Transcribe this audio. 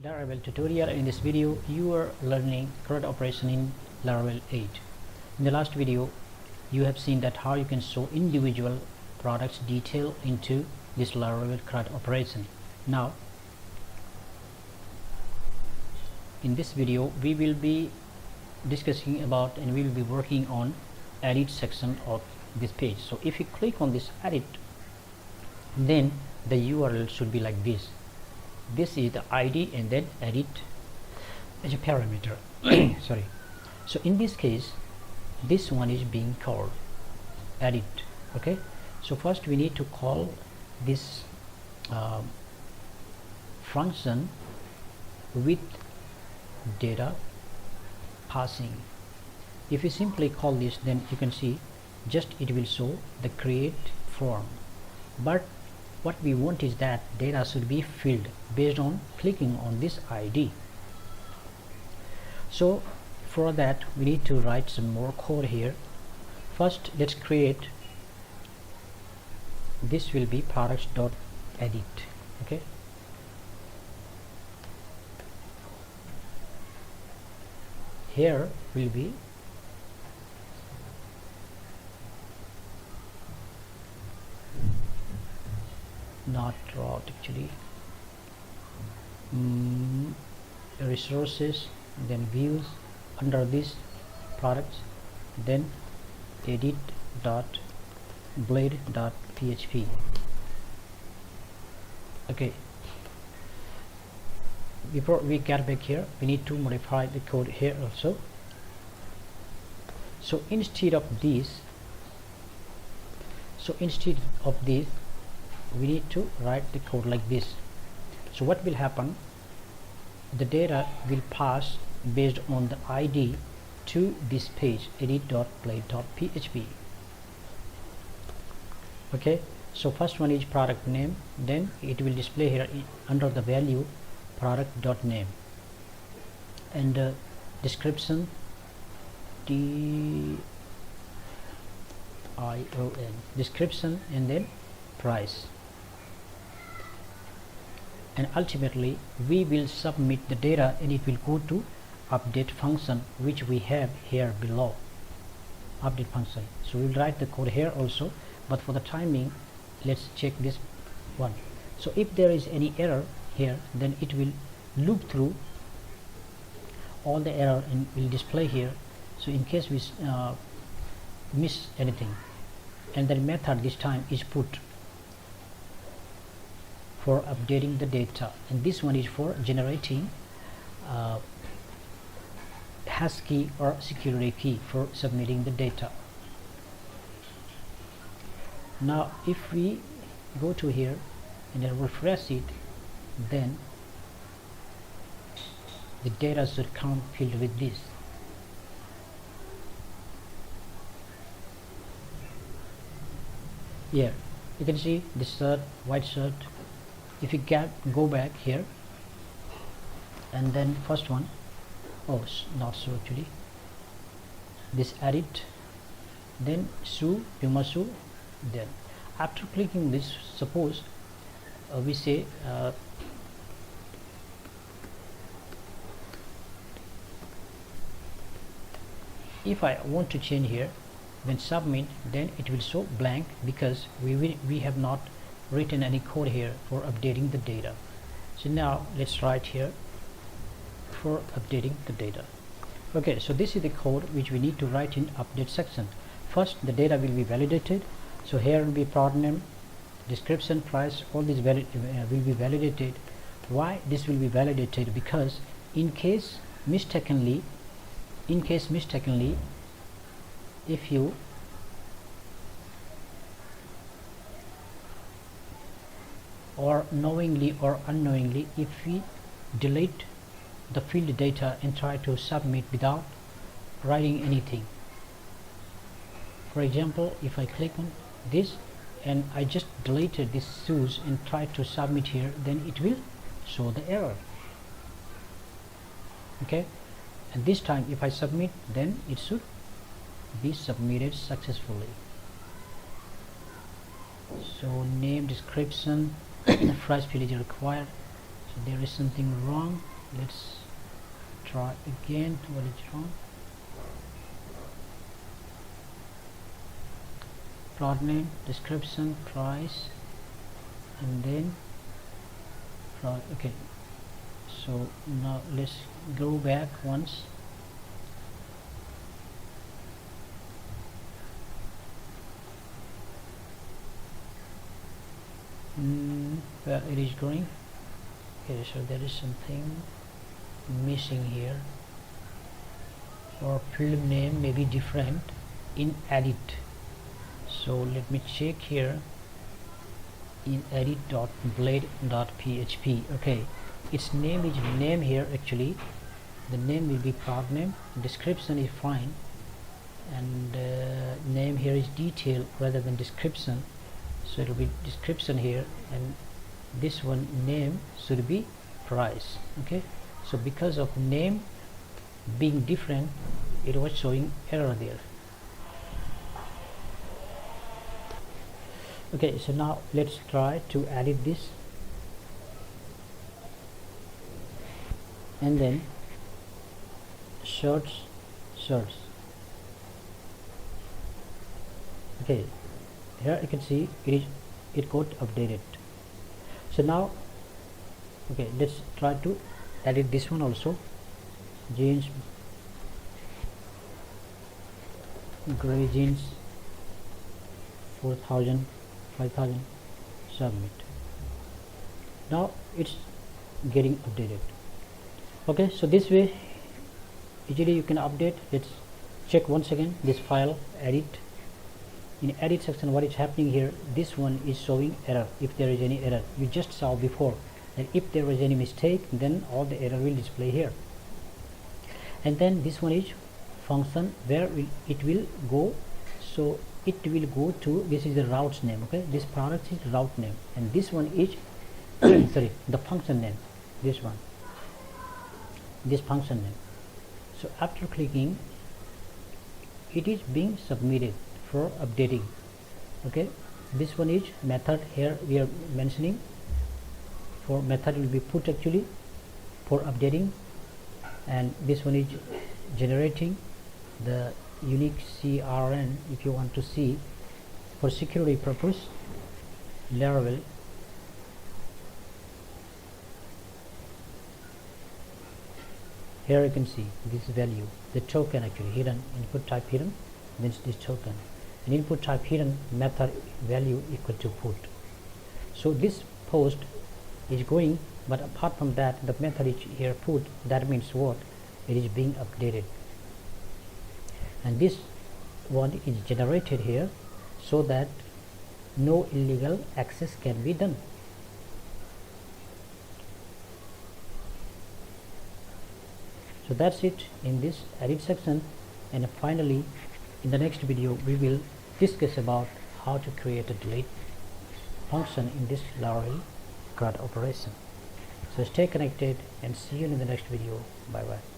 Laravel tutorial. In this video you are learning Crud operation in Laravel 8. In the last video you have seen that how you can show individual products detail into this Laravel Crud operation. Now in this video we will be discussing about and we will be working on edit section of this page. So if you click on this edit, then the URL should be like this. This is the ID and then edit as a parameter. Sorry. So in this case this one is being called edit. Okay, so first we need to call this function with data passing. If you simply call this, then you can see just it will show the create form, but what we want is that data should be filled based on clicking on this ID. So for that we need to write some more code here. First let's create, this will be products.edit. okay, here will be not route actually, resources, then views, under this products, then edit dot blade dot php. Okay, before we get back here we need to modify the code here also. So instead of this we need to write the code like this. So what will happen, the data will pass based on the ID to this page edit.blade.php. okay, so first one is product name, then it will display here under the value product.name, and description DION description, and then price, and ultimately we will submit the data and it will go to update function, which we have here below, update function. So we'll write the code here also, but for the timing let's check this one. So if there is any error here, then it will look through all the error and will display here. So in case we miss anything, and the method this time is put for updating the data, and this one is for generating hash key or security key for submitting the data. Now if we go to here and then refresh it, then the data should come filled with this. Here you can see this shirt, white shirt. If you go back here and then first one, oh not so actually, this edit, then shoe, Puma shoe, then after clicking this, suppose we say if I want to change here, when submit, then it will show blank because we have not written any code here for updating the data. So now let's write here for updating the data. Okay, so this is the code which we need to write in update section. First the data will be validated. So here will be product name, description, price, all these will be validated. Why this will be validated? Because in case mistakenly if you or knowingly or unknowingly, if we delete the field data and try to submit without writing anything, for example if I click on this and I just deleted this shoes and try to submit here, then it will show the error. Okay, and this time if I submit, then it should be submitted successfully. So name, description, price field is required. there is something wrong. Let's try again. What is wrong? Plot name, description, price, and then plot. Okay, so now let's go back once. Where it is going. Okay, so there is something missing here, or field name may be different in edit. So let me check here in edit.blade.php. okay, its name is name here. Actually the name will be plot name, description is fine, and name here is detail rather than description, so it will be description here, and this one name should be price. Okay, so because of name being different, it was showing error there. Okay, so now let's try to edit this, and then search. Okay, here you can see it got updated. So now, okay, let's try to edit this one also. Jeans, gray jeans, 4,000, 5,000, submit. Now it's getting updated. Okay, so this way easily you can update. Let's check once again this file, edit. In edit section, what is happening here, this one is showing error. If there is any error, you just saw before, and if there was any mistake, then all the error will display here. And then this one is function, where it will go. So it will go to, this is the route's name. Okay, this product is route name, and this one is sorry, the function name, this one, this function name. So after clicking, it is being submitted for updating. Okay, this one is method. Here we are mentioning for method will be put actually for updating, and this one is generating the unique CRN if you want to see for security purpose. Laravel, here you can see this value, the token actually hidden, input type hidden, means this token, and input type hidden, method value equal to put. So this post is going, but apart from that, the method is here put. That means what? It is being updated, and this one is generated here so that no illegal access can be done. So that's it in this edit section, and finally in the next video we will discuss about how to create a delete function in this Laravel Crud operation. So stay connected and see you in the next video. Bye bye.